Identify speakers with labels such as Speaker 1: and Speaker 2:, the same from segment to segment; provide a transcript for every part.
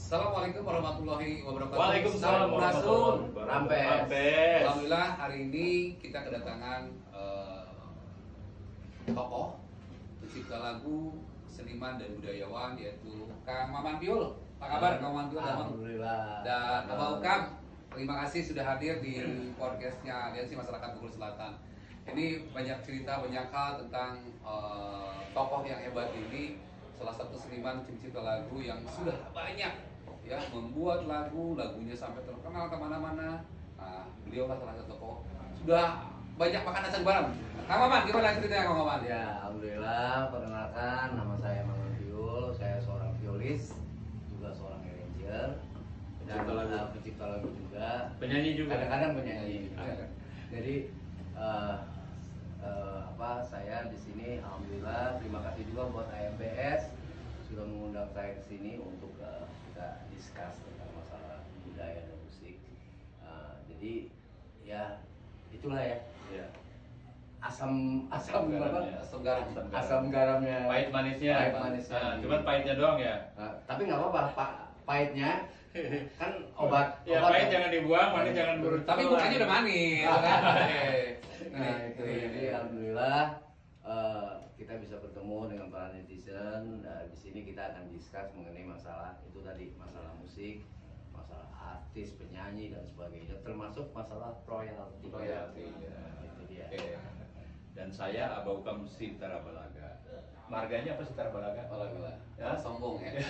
Speaker 1: Assalamualaikum warahmatullahi wabarakatuh.
Speaker 2: Waalaikumsalam warahmatullahi wabarakatuh.
Speaker 1: Alhamdulillah hari ini kita kedatangan tokoh pencipta lagu, seniman dan budayawan yaitu Kang Maman Piul. Apa kabar Kang Maman Piul?
Speaker 3: Alhamdulillah.
Speaker 1: Dan Abah Ukam, terima kasih sudah hadir di podcastnya Aliansi Masyarakat Bogor Selatan. Ini banyak cerita, banyak hal tentang tokoh yang hebat ini. Salah satu seniman pencipta lagu yang sudah banyak ya membuat lagunya sampai terkenal kemana-mana. Nah, beliau lah salah satu tokoh sudah banyak makan nasi bareng. Kang Maman, gimana ceritanya Kang Maman?
Speaker 3: Ya, alhamdulillah. Perkenalkan, nama saya Maman Piul. Saya seorang violis, juga seorang arranger, dan pencipta lagu juga.
Speaker 2: Penyanyi juga.
Speaker 3: Kadang-kadang penyanyi. Jadi saya di sini alhamdulillah, terima kasih juga buat AMBS sudah mengundang saya ke sini untuk kita discuss tentang masalah budaya dan musik. Jadi ya itulah ya. Asam garamnya,
Speaker 2: pahit manisnya. Cuman pahitnya doang ya.
Speaker 3: Tapi nggak apa-apa, pahitnya kan obat.
Speaker 2: Ya,
Speaker 3: obat
Speaker 2: pahit jangan dibuang, manis jangan buru.
Speaker 1: Tapi bukannya udah manis, kan?
Speaker 3: Nah itu jadi alhamdulillah kita bisa bertemu dengan para netizen. Di sini kita akan discuss mengenai masalah itu tadi, masalah musik, masalah artis, penyanyi dan sebagainya, termasuk masalah royalti. Itu dia.
Speaker 2: Dan saya Abah Ukam Sitara Balaga. Marganya apa Sitara Balaga?
Speaker 1: Balaga.
Speaker 2: Ya,
Speaker 1: Sombong ya.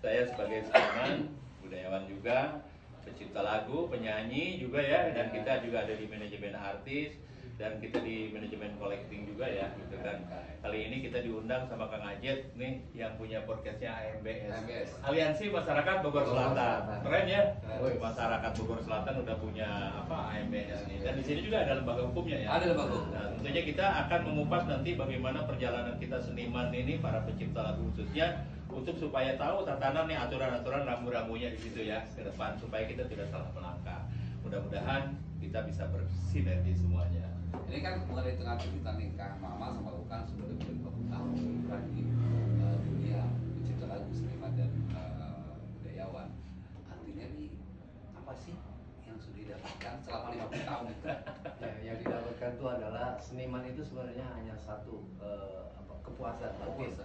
Speaker 2: Saya sebagai seniman, budayawan juga, pencipta lagu, penyanyi juga ya, dan kita juga ada di manajemen artis dan kita di manajemen collecting juga ya, gitu kan. Kali ini kita diundang sama Kang Ajet nih yang punya podcastnya AMBS, Aliansi Masyarakat Bogor Selatan. Keren ya, masyarakat Bogor Selatan udah punya apa AMBS nih. Dan di sini juga ada lembaga hukumnya ya.
Speaker 1: Ada lembaga hukum.
Speaker 2: Nah, tentunya kita akan mengupas nanti bagaimana perjalanan kita seniman ini, para pencipta lagu khususnya, untuk supaya tahu tatanan nih, aturan-aturan rambu-rambunya di situ ya ke depan, supaya kita tidak salah melangkah. Mudah-mudahan kita bisa bersinergi semuanya.
Speaker 1: Ini kan mengenai tengah cerita nih Kang Mama sama Ukam sudah lebih dari 50 tahun di dunia pencipta lagu, seniman dan budayawan. Artinya nih apa sih yang sudah didapatkan selama 50 tahun itu?
Speaker 3: Ya, yang didapatkan itu adalah seniman itu sebenarnya hanya satu kepuasan batin,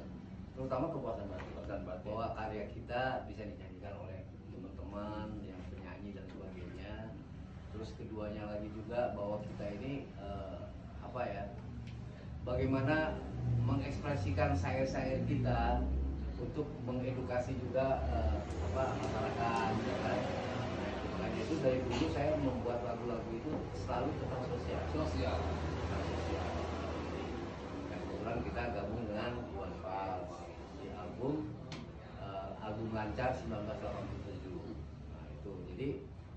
Speaker 3: terutama kepuasan batin, bahwa karya kita bisa dinyanyikan oleh teman-teman yang penyanyi dan sebagainya. Terus keduanya lagi juga bahwa kita ini bagaimana mengekspresikan syair-syair kita untuk mengedukasi juga masyarakat, ya kan? Makanya itu dari dulu saya membuat lagu-lagu itu selalu tentang sosial. Dan kebetulan kita gabung dengan Iwan Fals di album Lancar 1987. Nah itu jadi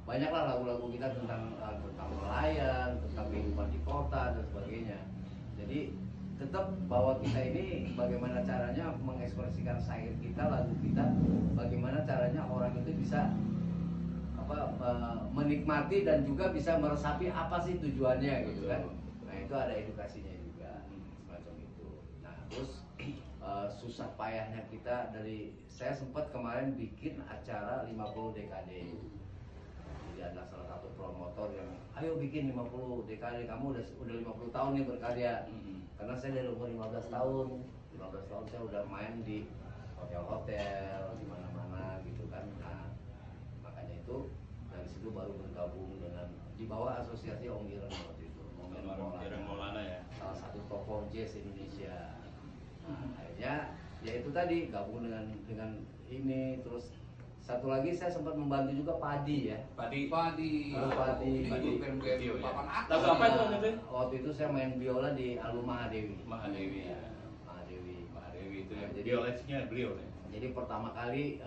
Speaker 3: banyaklah lagu-lagu kita tentang nelayan, tentang kehidupan di kota dan sebagainya. Jadi tetap bahwa kita ini bagaimana caranya mengekspresikan syair kita, lagu kita, bagaimana caranya orang itu bisa menikmati dan juga bisa meresapi apa sih tujuannya gitu kan. Nah itu ada edukasinya juga semacam itu. Nah terus susah payahnya kita saya sempat kemarin bikin acara 50 dekade. Jadi ada salah satu promotor yang ayo bikin 50 dekade, kamu udah 50 tahun nih berkarya. Karena saya dari umur 15 tahun saya udah main di hotel-hotel di mana-mana gitu kan. Nah, makanya itu dari situ baru bergabung dengan di bawah asosiasi Om Ireng waktu itu. Om Ireng Maulana ya. Salah satu tokoh jazz Indonesia. Nah, akhirnya ya itu tadi gabung dengan ini. Terus satu lagi saya sempat membantu juga Padi ya.
Speaker 1: Padi.
Speaker 2: Lagu apa itu
Speaker 3: waktu itu saya main biola di album Mahadewi.
Speaker 2: Mahadewi itu yang jadi olehnya beliau ya.
Speaker 3: Jadi pertama kali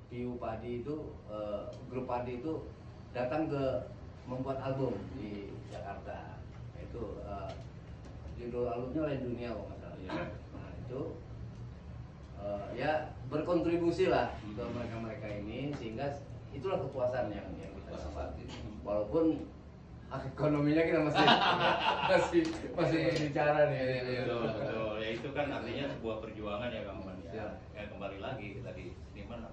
Speaker 3: Piu Padi itu grup Padi itu datang ke membuat album di Jakarta. Itu judul albumnya Lain Dunia kalau nggak salah. Nah itu ya berkontribusi lah ke mereka ini, sehingga itulah kepuasan yang kita dapat. Walaupun ekonominya kita masih berbicara nih.
Speaker 2: Betul. Ya itu kan artinya sebuah perjuangan ya Kang Man. Ya kembali lagi tadi seniman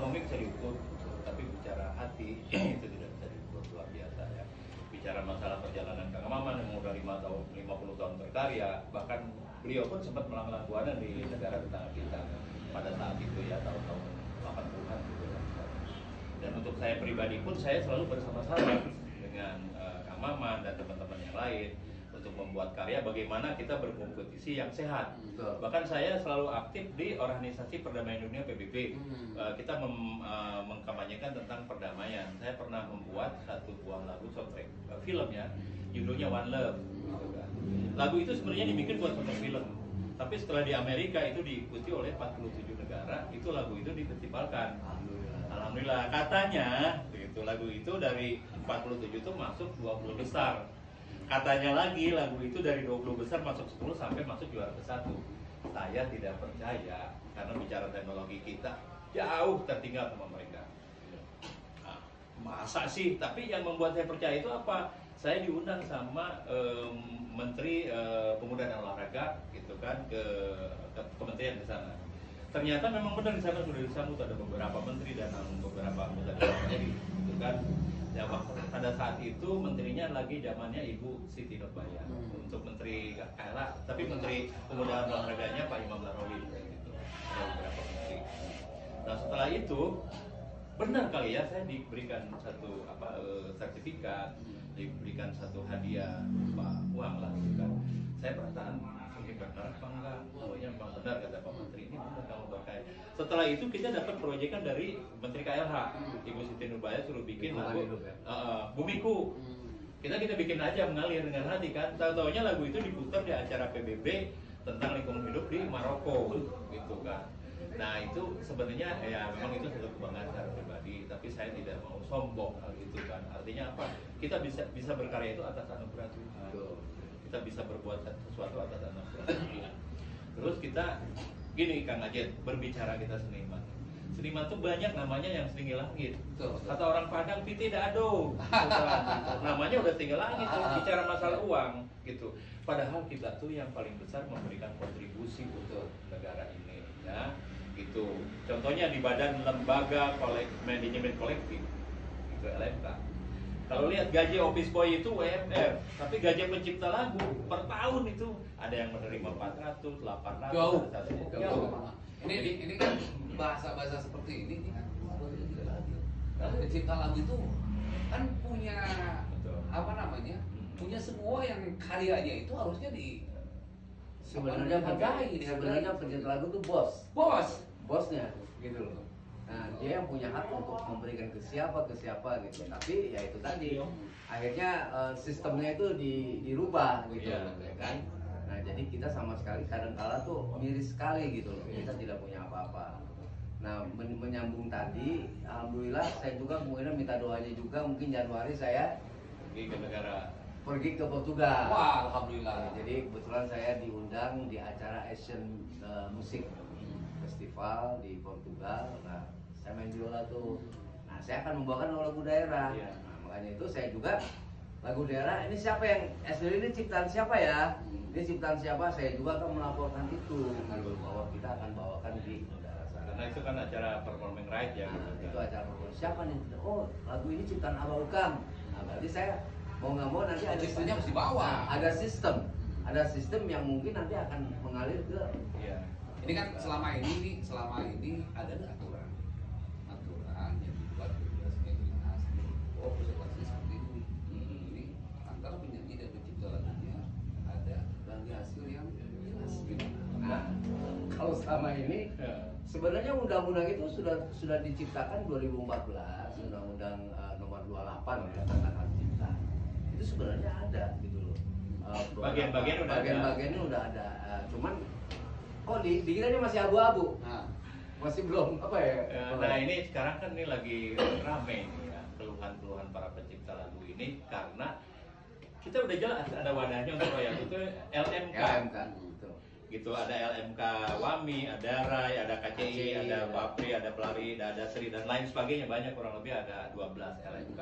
Speaker 2: ekonomi bisa diukur, tapi bicara hati itu tidak bisa diukur, luar biasa ya. Bicara masalah perjalanan Kang Maman yang udah 50 tahun berkarya, bahkan beliau pun sempat melanglang buana di negara tetangga kita pada saat itu ya, tahun-tahun 80-an gitu ya. Dan untuk saya pribadi pun saya selalu bersama-sama dengan Kang Maman dan teman-teman yang lain untuk membuat karya bagaimana kita berkompetisi yang sehat. Bahkan saya selalu aktif di organisasi perdamaian dunia PBB. Kita mengkampanyekan tentang perdamaian. Saya pernah membuat satu buah lagu soundtrack film ya, judulnya One Love. Lagu itu sebenarnya dibikin buat soundtrack film, tapi setelah di Amerika itu diikuti oleh 47 negara, itu lagu itu difestivalkan. Alhamdulillah, katanya gitu, lagu itu dari 47 itu masuk 20 besar. Katanya lagi lagu itu dari 20 besar masuk 10 sampai masuk juara ke-1. Saya tidak percaya karena bicara teknologi kita jauh tertinggal sama mereka. Nah, masa sih? Tapi yang membuat saya percaya itu apa? Saya diundang sama Menteri Pemuda dan Olahraga gitu kan ke kementerian di sana. Ternyata memang benar di sana sudah disambut ada beberapa menteri dan beberapa anggota DPR gitu kan. Ya, pada saat itu menterinya lagi zamannya Ibu Siti Nurbaya untuk Menteri KLA, tapi Menteri Pemuda dan Olahraganya Pak Imam Nahrawi gitu. Ada beberapa menteri. Nah setelah itu benar kali ya saya diberikan satu sertifikat, diberikan satu hadiah uang lah gitu kan. Saya perasaan ini benar apa enggak? Pokoknya memang benar kata Pak Menteri, ini benar kamu berkaya. Setelah itu kita dapat proyekan dari Menteri KLH, Ibu Siti Nurbaya suruh bikin lagu Bumiku. Kita bikin aja mengalir dengan hati kan. Tahu-taunya lagu itu diputar di acara PBB tentang lingkungan hidup di Maroko gitu kan. Nah itu sebenarnya ya memang itu satu kebanggaan secara pribadi, tapi saya tidak mau sombong hal itu kan. Artinya apa? Kita bisa berkarya itu atas anugerah Tuhan. Kita bisa berbuat sesuatu atas anugerah Tuhan. Terus kita gini Kang Ajit, berbicara kita seniman. Seniman tuh banyak namanya yang setinggi langit. Kata orang Padang, piti dado. Namanya udah tinggi langit tuh, bicara masalah uang gitu. Padahal kita tuh yang paling besar memberikan kontribusi untuk negara ini ya. Gitu. Contohnya di Badan Lembaga Manajemen Kolektif itu LMK. Kalau lihat gaji office boy itu UMR, tapi gaji pencipta lagu per tahun itu ada yang menerima 400, 800.
Speaker 1: Jauh. Ini kan bahasa seperti ini kan. Pencipta lagu itu kan punya apa namanya? Punya semua yang karyanya itu harusnya
Speaker 3: sebenarnya pencipta lagu itu bosnya gitu loh. Nah, dia yang punya hak untuk memberikan ke siapa gitu. Tapi ya itu tadi akhirnya sistemnya itu dirubah gitu ya kan. Nah, jadi kita sama sekali kadang-kala tuh miris sekali gitu loh. Kita tidak punya apa-apa. Nah, menyambung tadi, alhamdulillah saya juga kemudian minta doanya juga mungkin Januari saya pergi ke Portugal.
Speaker 1: Wah, alhamdulillah.
Speaker 3: Jadi kebetulan saya diundang di acara Asian Music Festival di Portugal. Nah, saya main biola tuh. Nah, saya akan membawakan lagu daerah. Nah, makanya itu saya juga lagu daerah. Ini siapa yang ini ciptaan siapa ya? Ini ciptaan siapa? Saya juga akan melaporkan itu. Bahwa kita akan bawakan di daerah sana.
Speaker 2: Karena itu kan acara performing right ya.
Speaker 3: Nah, itu acara performing. Siapa nih? Oh, lagu ini ciptaan Abah Ukam. Nah, berarti saya mau nggak mau nanti ada
Speaker 1: sistemnya harus dibawa.
Speaker 3: Ada sistem yang mungkin nanti akan mengalir ke.
Speaker 2: Iya.
Speaker 1: Ini kan selama ini ada aturan yang dibuat dinas. Oh, seperti ini. Ini antara penyanyi dan pencipta lagunya ada bagi hasil yang jelas.
Speaker 3: Nah, kalau selama ini sebenarnya undang-undang itu sudah diciptakan 2014, Undang-Undang nomor 28 ya, tentang hak cipta. Itu sebenarnya ada gitu loh. Bagian-bagiannya udah ada. Cuman kok dikiranya masih abu-abu. Masih belum apa ya?
Speaker 2: Nah ini sekarang kan ini lagi rame nih ya, keluhan-keluhan para pencipta lagu ini karena kita udah jelas ada wadahnya untuk royalti itu LMK. Gitu, ada LMK WAMI, ada RAI, ada KCI, ada PAPRI, ada PELARI, ada SRI dan lain sebagainya, banyak, kurang lebih ada 12 LMK.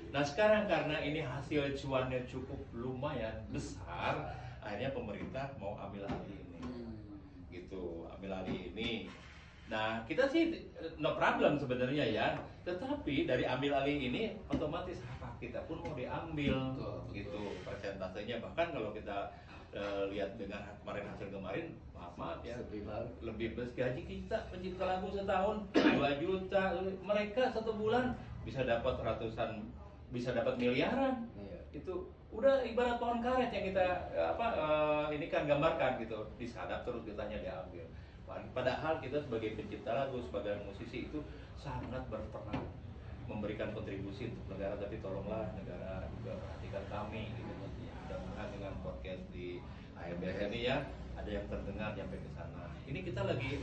Speaker 2: Nah sekarang karena ini hasil cuannya cukup lumayan besar, akhirnya pemerintah mau ambil alih ini. Gitu, ambil alih ini. Nah, kita sih no problem sebenarnya ya. Tetapi dari ambil alih ini otomatis hak kita pun mau diambil gitu persentasenya. Bahkan kalau kita lihat dengan hasil kemarin, maaf ya, lebih gaji kita pencipta lagu setahun 2 juta, mereka 1 bulan bisa dapat ratusan, bisa dapat miliaran. Itu udah ibarat pohon karet yang kita ini kan gambarkan gitu, disadap terus getahnya diambil. Padahal kita sebagai pencipta lagu, sebagai musisi itu sangat berperan memberikan kontribusi untuk negara, tapi tolonglah negara juga perhatikan kami gitu. Mudah-mudahan dengan podcast di AMBS ini ya ada yang terdengar sampai ke sana. Ini kita lagi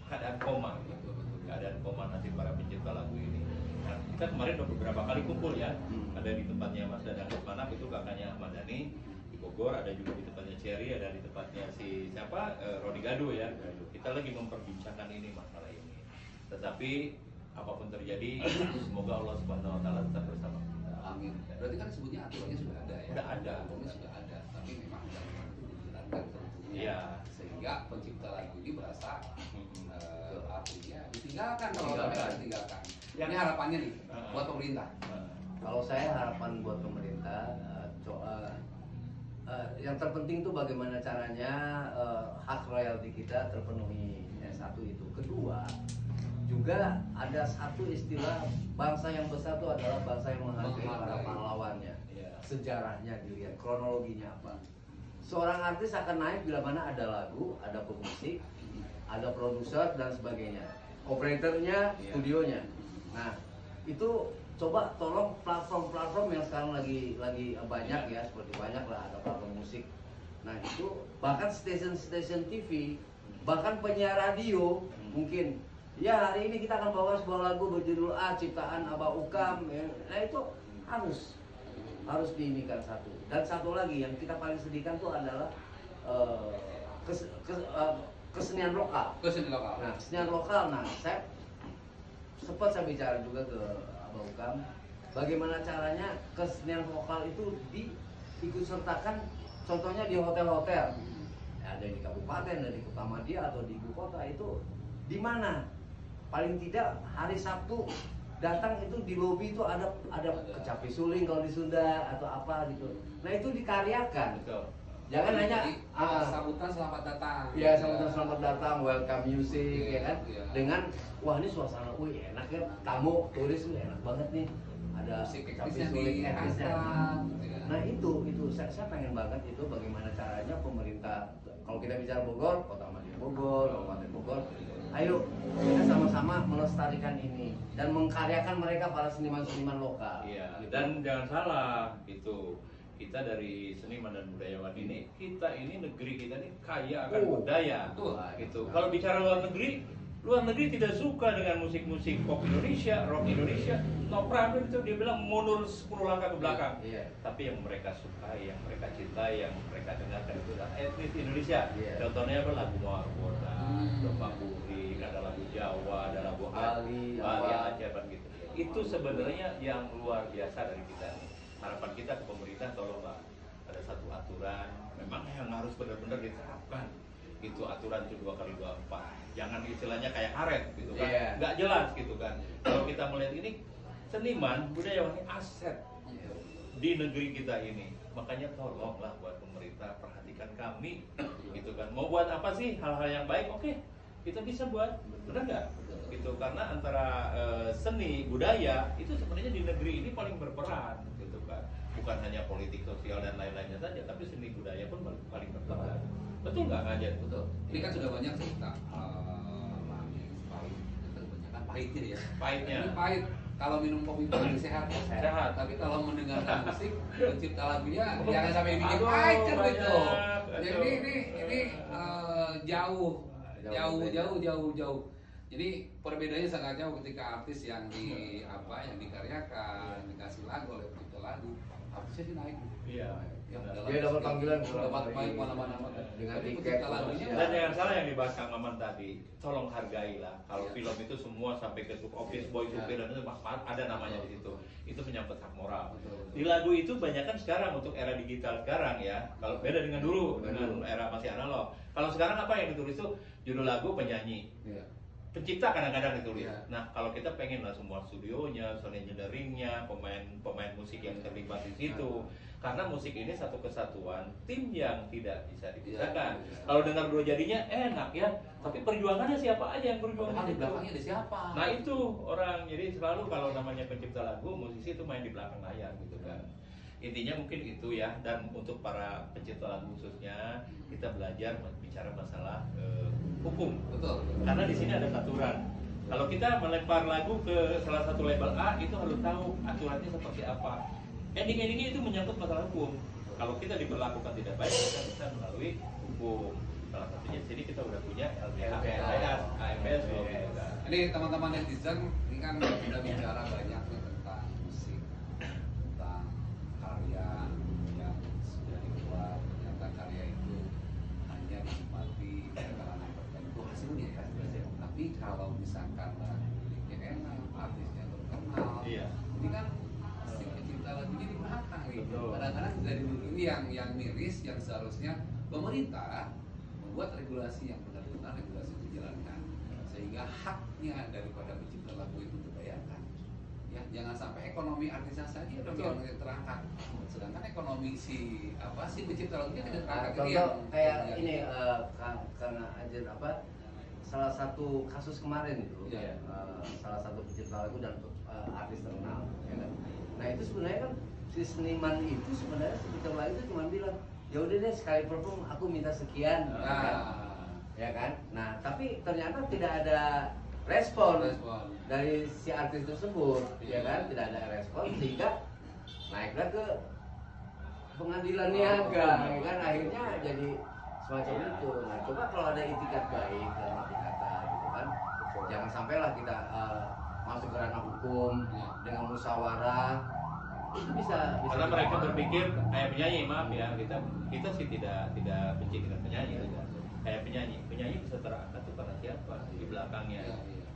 Speaker 2: keadaan koma gitu. Keadaan koma nanti para pencipta lagu ini. Nah, kita kemarin udah beberapa kali kumpul ya. Ada di tempatnya Mas Dadang Kusmanap, itu kakaknya Ahmad Dhani di Bogor, ada juga di tempatnya Cherry, ada di tempatnya si siapa Rodi Gado ya. Kita lagi memperbincangkan ini masalah ini. Tetapi apapun terjadi, semoga Allah Subhanahu Wa Taala tetap bersama kita.
Speaker 1: Amin. Berarti kan sebutnya aturannya sudah ada ya.
Speaker 2: Sudah ada.
Speaker 1: Aturannya sudah ada, tapi memang aturan itu dijalankan tentunya.
Speaker 2: Iya.
Speaker 1: Sehingga pencipta lagu ini berasa artinya ditinggalkan kalau ditinggalkan. Ini harapannya nih buat pemerintah.
Speaker 3: Kalau saya harapan buat pemerintah, yang terpenting itu bagaimana caranya hak royalti kita terpenuhi. Satu itu. Kedua, juga ada satu istilah, bangsa yang besar itu adalah bangsa yang menghargai para pahlawannya. Sejarahnya dilihat, kronologinya apa. Seorang artis akan naik bila mana ada lagu, ada pemusik, ada produser dan sebagainya, operatornya, studionya. Nah, itu coba tolong platform-platform yang sekarang lagi banyak ya, seperti banyak lah, ada platform musik. Nah, itu bahkan stasiun TV, bahkan penyiar radio mungkin. Ya, hari ini kita akan bawa sebuah lagu berjudul A, ciptaan Abah Ukam. Nah, itu harus diinikan satu. Dan satu lagi yang kita paling sedihkan tuh adalah kesenian lokal. Nah, kesenian lokal. Nah, saya sempat bicara juga ke Abah Ukam, bagaimana caranya kesenian lokal itu diikut sertakan, contohnya di hotel-hotel. Ada di kabupaten, ada di Kota Madia atau di ibu kota, itu di mana? Paling tidak hari Sabtu datang itu di lobi itu ada kecapi suling kalau di Sunda atau apa gitu. Nah, itu dikaryakan.
Speaker 2: Betul.
Speaker 3: Jangan hanya
Speaker 1: sambutan selamat datang.
Speaker 3: Ya, sambutan selamat datang, welcome music ya kan. Dengan wah ini suasana enak ya, tamu turis enak banget nih. Ada kecapi suling etnisnya. Nah, itu saya pengen banget itu bagaimana caranya pemerintah, kalau kita bicara Bogor, Kota Madia Bogor, Kabupaten Bogor, ayo kita sama-sama melestarikan ini dan mengkaryakan mereka para seniman-seniman lokal.
Speaker 2: Iya. Dan jangan salah gitu. Kita dari seniman dan budayawan ini, kita ini negeri kita ini kaya akan budaya.
Speaker 1: Betul.
Speaker 2: Gitu. Kalau bicara luar negeri tidak suka dengan musik-musik pop Indonesia, rock Indonesia, no problem itu, dia bilang mundur 10 langkah ke belakang.
Speaker 3: Iya.
Speaker 2: Tapi yang mereka sukai, yang mereka cintai, yang mereka dengarkan itu adalah etnis Indonesia.
Speaker 3: Iya.
Speaker 2: Contohnya apa? Lagu Marwona, Domba Kuring, ada lagu Jawa, ada lagu
Speaker 3: Bali,
Speaker 2: Aceh, gitu. Itu sebenarnya yang luar biasa dari kita nih. Harapan kita ke pemerintah, tolonglah ada satu aturan memang yang harus benar-benar diterapkan. Itu aturan itu 2x24, jangan istilahnya kayak karet gitu kan, nggak jelas gitu kan. Kalau kita melihat ini seniman budayawan ini aset di negeri kita ini, makanya tolonglah buat pemerintah perhatikan kami gitu kan. Mau buat apa sih hal-hal yang baik, oke, kita bisa buat, benar nggak gitu. Karena antara seni budaya itu sebenarnya di negeri ini paling berperan gitu kan, bukan hanya politik sosial dan lain-lainnya saja, tapi seni budaya pun paling berperan. Betul nggak Ngajar?
Speaker 1: Betul. Ini kan sudah banyak cerita manis, pahit, kebanyakan pahitnya ya.
Speaker 2: Pahitnya.
Speaker 1: Ini pahit. Kalau minum kopi pahit sehat,
Speaker 2: Sehat.
Speaker 1: Tapi kalau mendengarkan musik, pencipta lagunya jangan sampai bikin
Speaker 2: Aduh,
Speaker 1: pahit kan
Speaker 2: banyak.
Speaker 1: gitu.
Speaker 2: Aduh.
Speaker 1: Jadi ini jauh. Jadi perbedaannya sangat jauh ketika artis yang dikaryakan, dikasih lagu oleh pencipta lagu, artisnya sih naik.
Speaker 2: Iya.
Speaker 3: Dia dapat panggilan
Speaker 1: dapat baik mana-mana
Speaker 3: dengan
Speaker 1: tapi
Speaker 3: tiket
Speaker 1: pencipta lagunya
Speaker 2: Dan jangan salah yang dibahas Kang Maman tadi, tolong hargailah. Kalau film itu semua sampai ke office boy, supir dan itu ada namanya di situ. Itu menyangkut hak moral. Di lagu itu banyak kan sekarang untuk era digital sekarang ya. Kalau beda dengan dulu, dengan era masih analog. Kalau sekarang apa yang ditulis itu judul lagu penyanyi. pencipta kadang-kadang ditulis.
Speaker 1: Iya.
Speaker 2: Nah, kalau kita pengen lah semua studionya, sound engineeringnya, pemain musik yang terlibat di situ. Karena musik ini satu kesatuan, tim yang tidak bisa dipisahkan.
Speaker 1: Iya.
Speaker 2: Kalau dengar dua jadinya enak ya, tapi perjuangannya siapa aja yang berjuang
Speaker 1: Padahal di
Speaker 2: itu?
Speaker 1: belakangnya ada siapa?
Speaker 2: Nah itu orang, jadi selalu kalau namanya pencipta lagu, musisi itu main di belakang layar gitu kan. Intinya mungkin itu ya, dan untuk para pencipta lagu khususnya kita belajar bicara masalah hukum.
Speaker 1: Betul.
Speaker 2: Karena di sini ada aturan. Kalau kita melempar lagu ke salah satu label A, itu harus tahu aturannya seperti apa. Ending-endingnya itu menyangkut masalah hukum. Kalau kita diperlakukan tidak baik, kita bisa melalui hukum. Salah satunya di sini kita udah punya LPH, AMPS,
Speaker 1: Ini teman-teman netizen, ini kan kita bicara banyak nih tentang musik, tentang karya yang sudah dibuat, ternyata karya itu hanya dinikmati oleh kalangan tertentu hasilnya ya. Tapi kalau misalkan liriknya enak, artisnya terkenal,
Speaker 2: Iya.
Speaker 1: ini kan si pencipta lagunya di belakang gitu.
Speaker 2: Betul.
Speaker 1: Kadang-kadang dari dulu ini yang miris, yang seharusnya pemerintah membuat regulasi yang benar-benar regulasi itu dijalankan sehingga haknya daripada pencipta lagu itu terbayarkan. Ya, jangan sampai ekonomi artisnya saja yang terangkat, sedangkan ekonomi si pencipta lagunya tidak terangkat. Ini
Speaker 3: Contoh
Speaker 1: yang
Speaker 3: kayak ini karena aja salah satu kasus kemarin itu
Speaker 1: Iya.
Speaker 3: salah satu pencipta lagu dan artis terkenal ya kan? Nah itu sebenarnya kan si seniman itu sebenarnya si pencipta lagu itu cuma bilang ya udah deh sekali perform aku minta sekian ya kan? Ya kan? Nah tapi ternyata tidak ada respon dari si artis tersebut ya kan, tidak ada respon sehingga naiklah ke pengadilan niaga ya kan, akhirnya jadi semacam itu. Nah coba kalau ada itikat baik dalam arti kata gitu kan, jangan sampailah kita masuk ke ranah hukum dengan musyawarah, itu bisa
Speaker 2: Karena mereka
Speaker 3: dilakukan.
Speaker 2: berpikir kayak penyanyi, maaf ya, kita sih tidak benci dengan penyanyi tidak. Kayak penyanyi bisa terangkat tuh karena siapa di belakangnya.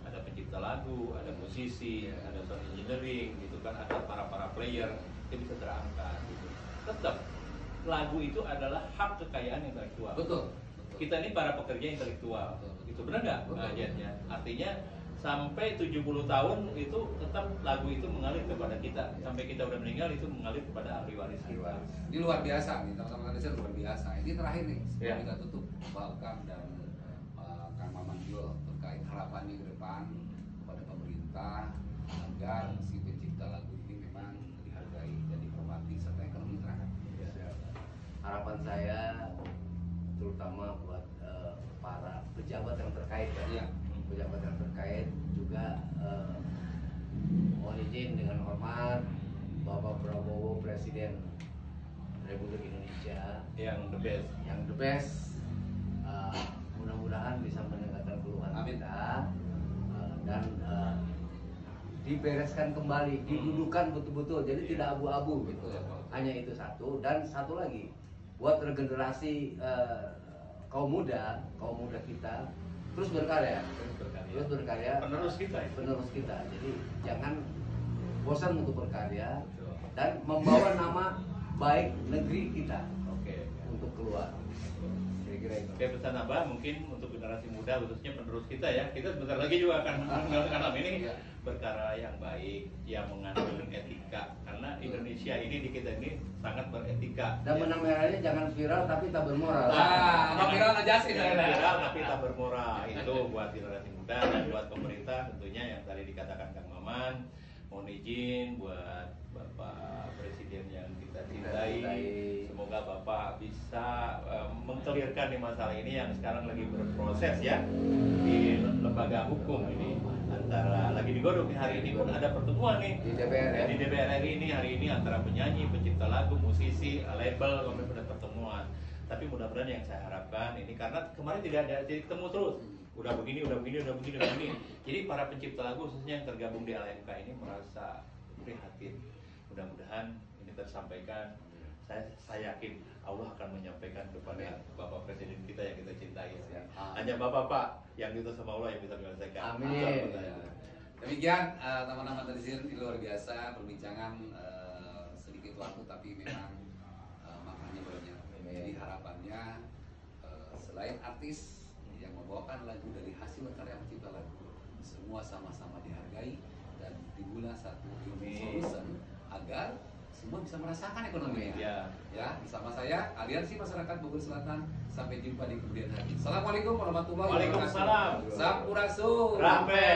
Speaker 2: Ada pencipta lagu, ada musisi, ada sound engineering gitu kan, ada para player itu bisa terangkat gitu. Tetap lagu itu adalah hak kekayaan intelektual.
Speaker 1: Betul.
Speaker 2: Kita ini para pekerja intelektual.
Speaker 1: Betul.
Speaker 2: Itu benar nggak kajiannya? Artinya sampai 70 tahun itu tetap lagu itu mengalir kepada kita. Sampai kita udah meninggal itu mengalir kepada ahli waris kita.
Speaker 1: Ini luar biasa nih teman-teman netizen, luar biasa. Ini terakhir nih sebelum
Speaker 2: Ya.
Speaker 1: kita tutup, Balkam dan Kang Maman Jul terkait harapannya ke depan kepada pemerintah agar si pencipta lagu ini memang dihargai dan dihormati serta ekonomi terangkat.
Speaker 3: Harapan saya terutama buat para pejabat yang terkait
Speaker 1: Iya.
Speaker 3: pejabat yang terkait juga mohon izin dengan hormat Bapak Prabowo Presiden Republik Indonesia
Speaker 2: Yang
Speaker 3: the best, mudah-mudahan bisa mendengarkan keluhan
Speaker 1: Amin.
Speaker 3: kita dan dibereskan kembali, didudukan betul-betul, jadi tidak abu-abu gitu.
Speaker 1: Betul.
Speaker 3: Hanya itu satu, dan satu lagi buat regenerasi kaum muda kita terus berkarya,
Speaker 2: Penerus kita itu.
Speaker 3: penerus kita. Jadi jangan bosan untuk berkarya dan membawa nama baik negeri kita
Speaker 2: Oke.
Speaker 3: untuk keluar. Kira-kira itu.
Speaker 2: Oke, pesan Abah mungkin untuk generasi muda khususnya penerus kita ya. Kita sebentar lagi juga akan mengenalkan alam ini
Speaker 1: Iya.
Speaker 2: berkarya yang baik, yang mengandung etika. Karena Indonesia ini di kita ini sangat beretika.
Speaker 3: Dan benang merahnya jangan viral tapi tak bermoral.
Speaker 1: Viral aja sih.
Speaker 2: Jangan viral tapi tak bermoral. Itu buat generasi muda dan buat pemerintah tentunya yang tadi dikatakan Kang Maman. Mohon izin buat Bapak Presiden yang kita cintai. Semoga Bapak bisa mengkelirkan di masalah ini yang sekarang lagi berproses ya di lembaga hukum ini, antara lagi digodok nih. Hari ini pun ada pertemuan nih
Speaker 3: Di DPR ya.
Speaker 2: di DPR RI ini hari ini antara penyanyi, pencipta lagu, musisi, label, kami pada pertemuan. Tapi mudah-mudahan yang saya harapkan ini, karena kemarin tidak ada titik temu terus. Udah begini. Jadi para pencipta lagu khususnya yang tergabung di LMK ini merasa prihatin. Mudah-mudahan ini tersampaikan. Saya yakin Allah akan menyampaikan kepada Bapak Presiden kita yang kita cintai. Hanya Bapak yang itu sama Allah yang bisa menyelesaikan.
Speaker 3: Amin.
Speaker 1: Demikian teman-teman netizen, ini luar biasa perbincangan, sedikit waktu tapi memang maknanya banyak. Jadi harapannya selain artis yang membawakan lagu dari hasil karya pencipta lagu, semua sama-sama dihargai dan timbullah satu
Speaker 2: Amin.
Speaker 1: solusi agar semua bisa merasakan ekonominya.
Speaker 2: Ya.
Speaker 1: Ya, bersama saya Aliansi Masyarakat Bogor Selatan. Sampai jumpa di kemudian hari. Assalamualaikum warahmatullahi wabarakatuh.
Speaker 2: Waalaikumsalam.
Speaker 1: Sampurasun.
Speaker 2: Rampe.